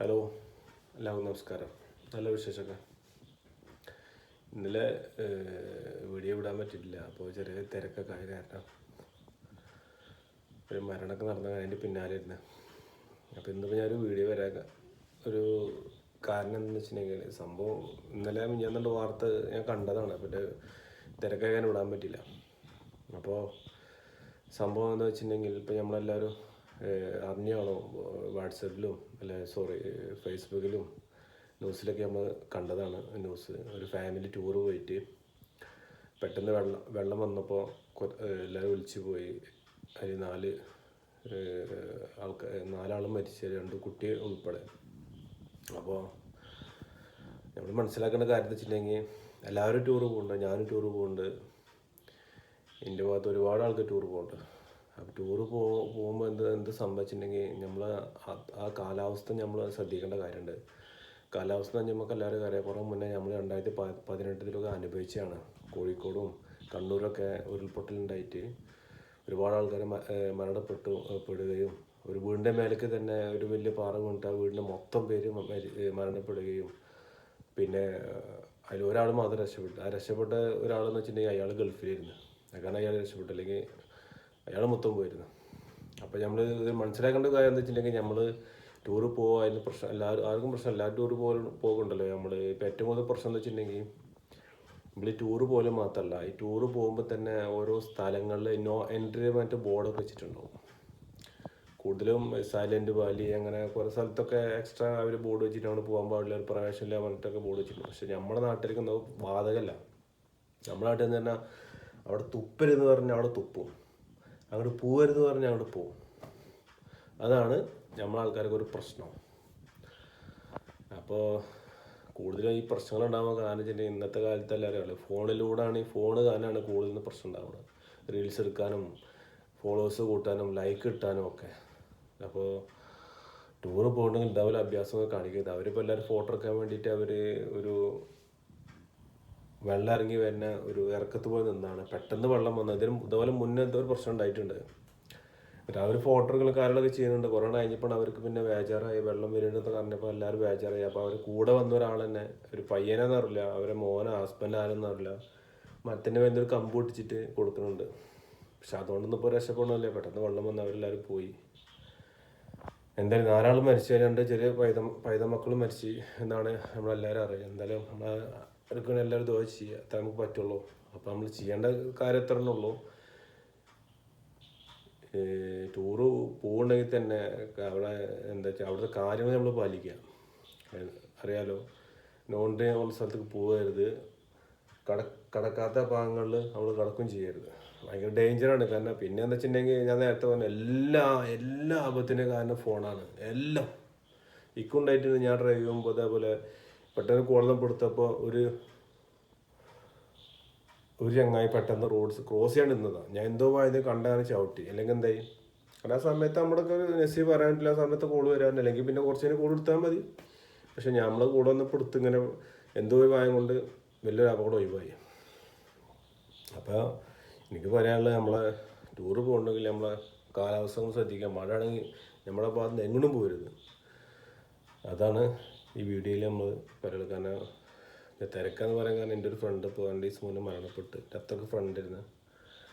Hello, എല്ലാവർക്കും നമസ്കാരം. നല്ല വിശേഷമൊക്കെ. ഇന്നലെ വീഡിയോ വിടാൻ പറ്റിയിട്ടില്ല. അപ്പോൾ ചെറിയ തിരക്കൊക്കെ ആയ കാരണം ഒരു മരണമൊക്കെ നടന്ന അതിൻ്റെ പിന്നാലെ ഇരുന്ന്. അപ്പോൾ ഇന്നിപ്പോൾ ഞാനൊരു വീഡിയോ വരാൻ ഒരു കാരണം എന്താണെന്ന് വെച്ചിട്ടുണ്ടെങ്കിൽ, സംഭവം ഇന്നലെ മിഞ്ഞാന്നുണ്ട് വാർത്ത ഞാൻ കണ്ടതാണ്. അപ്പോൾ തിരക്കൊക്കെ ഞാൻ വിടാൻ പറ്റില്ല. അപ്പോൾ സംഭവം എന്താ വെച്ചിട്ടുണ്ടെങ്കിൽ, ഇപ്പോൾ നമ്മളെല്ലാവരും അറിഞ്ഞാണോ, വാട്സപ്പിലും ഫേസ്ബുക്കിലും ന്യൂസിലൊക്കെ നമ്മൾ കണ്ടതാണ്. ന്യൂസ് ഒരു ഫാമിലി ടൂർ പോയിട്ട് പെട്ടെന്ന് വെള്ളം വന്നപ്പോൾ എല്ലാവരും ഒലിച്ചു പോയി. അതിൽ നാലാളും മരിച്ചു, 2 കുട്ടി ഉൾപ്പെടെ. അപ്പോൾ നമ്മൾ മനസ്സിലാക്കേണ്ട കാര്യം എന്ന് വെച്ചിട്ടുണ്ടെങ്കിൽ, എല്ലാവരും ടൂർ പോകുന്നുണ്ട്, ഞാനും ടൂർ പോകുന്നുണ്ട്, എൻ്റെ ഭാഗത്ത് ഒരുപാട് ആൾക്ക് ടൂർ പോകുന്നുണ്ട്. അപ്പോൾ ടൂറ് പോകുമ്പോൾ എന്ത് സംഭവിച്ചിട്ടുണ്ടെങ്കിൽ, നമ്മൾ ആ കാലാവസ്ഥ നമ്മൾ ശ്രദ്ധിക്കേണ്ട കാര്യമുണ്ട്. കാലാവസ്ഥ നമുക്ക് എല്ലാവരും അറിയാം. കുറേ മുന്നേ നമ്മൾ 2018 അനുഭവിച്ചാണ്. കോഴിക്കോടും കണ്ണൂരൊക്കെ ഉരുൾപൊട്ടലുണ്ടായിട്ട് ഒരുപാട് ആൾക്കാർ മരണപ്പെടുകയും ഒരു വീടിൻ്റെ മേലേക്ക് തന്നെ ഒരു വലിയ പാറ വീണിട്ട് ആ വീടിൻ്റെ മൊത്തം പേര് മരണപ്പെടുകയും, പിന്നെ അതിൽ ഒരാൾ മാത്രം രക്ഷപ്പെട്ടു. ആ രക്ഷപ്പെട്ട ഒരാളെന്ന് വെച്ചിട്ടുണ്ടെങ്കിൽ അയാൾ ഗൾഫിലായിരുന്നു. കാരണം അയാൾ രക്ഷപ്പെട്ടു, അല്ലെങ്കിൽ അയാൾ മൊത്തം പോയിരുന്നു. അപ്പോൾ നമ്മൾ ഇത് മനസ്സിലാക്കേണ്ട കാര്യം എന്താ വെച്ചിട്ടുണ്ടെങ്കിൽ, നമ്മൾ ടൂറ് പോകുക അതിന് പ്രശ്നം ആർക്കും പ്രശ്നം. എല്ലാവരും ടൂറ് പോകുന്നുണ്ടല്ലോ. നമ്മൾ ഇപ്പോൾ ഏറ്റവും കൂടുതൽ പ്രശ്നം എന്ന് വെച്ചിട്ടുണ്ടെങ്കിൽ, നമ്മൾ ഈ ടൂറ് പോലും മാത്രമല്ല, ഈ ടൂറ് പോകുമ്പോൾ തന്നെ ഓരോ സ്ഥലങ്ങളിൽ നോ എൻട്രി മറ്റു ബോർഡൊക്കെ വെച്ചിട്ടുണ്ടാവും. കൂടുതലും സൈലൻറ്റ് വാലി അങ്ങനെ കുറേ സ്ഥലത്തൊക്കെ എക്സ്ട്രാ അവർ ബോർഡ് വെച്ചിട്ട് നമ്മൾ പോകാൻ പാടില്ല, ഒരു പ്രവേശനമില്ല പറഞ്ഞിട്ടൊക്കെ ബോർഡ് വെച്ചിട്ടുണ്ട്. പക്ഷേ നമ്മുടെ നാട്ടിലേക്ക് ബാധകമല്ല. നമ്മുടെ നാട്ടിൽ നിന്ന് പറഞ്ഞാൽ അവിടെ തുപ്പരുതെന്ന് പറഞ്ഞാൽ അവിടെ തുപ്പും, അങ്ങോട്ട് പോകരുതെന്ന് പറഞ്ഞാൽ അങ്ങോട്ട് പോവും. അതാണ് നമ്മളെ ആൾക്കാർക്ക് ഒരു പ്രശ്നം. അപ്പോൾ കൂടുതലും ഈ പ്രശ്നങ്ങൾ ഉണ്ടാകുമ്പോൾ കാരണം വെച്ചിട്ടുണ്ടെങ്കിൽ, ഇന്നത്തെ കാലത്ത് എല്ലാവരും അറിയാം, ഫോണിലൂടെയാണ്. ഈ ഫോണ് കാരണമാണ് കൂടുതൽ പ്രശ്നം ഉണ്ടാവുന്നത്. റീൽസ് എടുക്കാനും ഫോളോവേഴ്സ് കൂട്ടാനും ലൈക്ക് കിട്ടാനും ഒക്കെ. അപ്പോൾ ടൂറ് പോകണമെങ്കിൽ ഇതേപോലെ അഭ്യാസമൊക്കെ കാണിക്കരുത്. അവരിപ്പോൾ എല്ലാവരും ഫോട്ടോ എടുക്കാൻ വേണ്ടിയിട്ട് അവർ ഒരു വെള്ളം ഇറങ്ങി വരുന്ന ഒരു ഇറക്കത്ത് പോയി നിന്നാണ് പെട്ടെന്ന് വെള്ളം വന്നത്. ഇതുപോലെ മുന്നേ എന്തോ ഒരു പ്രശ്നം ഉണ്ടായിട്ടുണ്ട്. അവർ ഫോട്ടോകളും കാര്യങ്ങളൊക്കെ ചെയ്യുന്നുണ്ട്. കൊറോണ കഴിഞ്ഞപ്പോൾ അവർക്ക് പിന്നെ ബേജാറായി, വെള്ളം വരുന്നുണ്ടെന്ന് പറഞ്ഞപ്പോൾ എല്ലാവരും ബേജാറായി. അപ്പോൾ അവർ കൂടെ വന്ന ഒരാൾ തന്നെ, ഒരു പയ്യനെന്ന് അറിയില്ല, അവരെ മോനോ ഹസ്ബൻഡ് ആരെന്ന് അറിയില്ല, മരത്തിൻ്റെ വേണ്ടി ഒരു കമ്പ് പൊട്ടിച്ചിട്ട് കൊടുക്കുന്നുണ്ട്. പക്ഷെ അതുകൊണ്ടൊന്നും ഇപ്പോൾ രക്ഷപ്പെടണമല്ലേ. പെട്ടെന്ന് വെള്ളം വന്ന് അവരെല്ലാവരും പോയി. എന്തായാലും 4 ആൾ മരിച്ചു, 2 ചെറിയ പൈത മക്കളും മരിച്ചു എന്നാണ് നമ്മളെല്ലാവരും അറിയുക. എന്തായാലും അവർക്ക് എല്ലാവരും ദുആ ചെയ്യുക, അത്ര നമുക്ക് പറ്റുള്ളൂ. അപ്പോൾ നമ്മൾ ചെയ്യേണ്ട കാര്യം എത്ര ഉള്ളൂ. ടൂറ് പോകുന്നുണ്ടെങ്കിൽ തന്നെ അവിടെ എന്താ വെച്ചാൽ അവിടുത്തെ കാര്യങ്ങൾ നമ്മൾ പാലിക്കുക. അറിയാലോ, നോൺ ഡേ ഉള്ള സ്ഥലത്തേക്ക് പോകരുത്, കടക്കാത്ത ഭാഗങ്ങളിൽ നമ്മൾ കടക്കും ചെയ്യരുത്. ഭയങ്കര ഡേഞ്ചറാണ്. കാരണം പിന്നെ എന്താ വെച്ചിട്ടുണ്ടെങ്കിൽ, ഞാൻ നേരത്തെ പറഞ്ഞ എല്ലാ ആപത്തിൻ്റെ കാരണം ഫോണാണ്. എല്ലാം ഇക്കുണ്ടായിട്ടുണ്ട്. ഞാൻ ഡ്രൈവ് ചെയ്യുമ്പോൾ അതേപോലെ പെട്ടെന്ന് കോളപ്പെടുത്തപ്പോൾ ഒരു ചങ്ങായി പെട്ടെന്ന് റോഡ് ക്രോസ് ചെയ്യാൻ നിന്നതാണ്. ഞാൻ എന്തോ ആയത് കണ്ടാണ് ചവിട്ടി, അല്ലെങ്കിൽ എന്തായി. കാരണം ആ സമയത്ത് നമ്മളൊക്കെ നെസീവ് പറയാൻ പറ്റില്ല, ആ സമയത്ത് കോള് വരാൻ, അല്ലെങ്കിൽ പിന്നെ കുറച്ച് നേരം കോൾ എടുത്താൽ മതി. പക്ഷെ നമ്മൾ കൂടെ വന്നപ്പോൾ എടുത്ത് ഇങ്ങനെ എന്തോ ഒരു ഭയം കൊണ്ട് വലിയൊരു അപകടം ഒഴിവായി. അപ്പോൾ എനിക്ക് പറയാനുള്ളത്, നമ്മളെ ടൂറ് പോകണമെങ്കിൽ നമ്മളെ കാലാവസ്ഥ ശ്രദ്ധിക്കാം. മഴ ആണെങ്കിൽ നമ്മുടെ ഭാഗത്ത് നിന്ന് എങ്ങോട്ടും പോരുത്. അതാണ് ഈ വീഡിയോയിൽ നമ്മൾ പറയുന്നത്. കാരണം തിരക്കാന്ന് പറയാൻ കാരണം, എൻ്റെ ഒരു ഫ്രണ്ട് ഇപ്പോൾ 2 ദിവസം മുന്നേ മരണപ്പെട്ട്. അത്രയ്ക്ക് ഫ്രണ്ട് ഇരുന്ന്.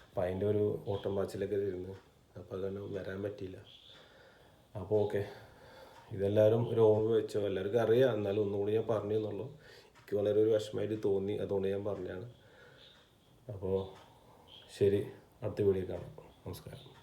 അപ്പോൾ അതിൻ്റെ ഒരു ഓട്ടം പാച്ചിലൊക്കെ ഇരുന്ന്. അപ്പോൾ അതാണ് വരാൻ പറ്റിയില്ല. അപ്പോൾ ഓക്കെ, ഇതെല്ലാവരും ഒരു ഓർമ്മ വെച്ചോ. എല്ലാവർക്കും അറിയാം, എന്നാലും ഒന്നുകൂടി ഞാൻ പറഞ്ഞു എന്നുള്ളൂ. എനിക്ക് വളരെ ഒരു വിഷമമായിട്ട് തോന്നി, അതുകൊണ്ട് ഞാൻ പറഞ്ഞതാണ്. അപ്പോൾ ശരി, അടുത്ത വീഡിയോ കാണാം. നമസ്കാരം.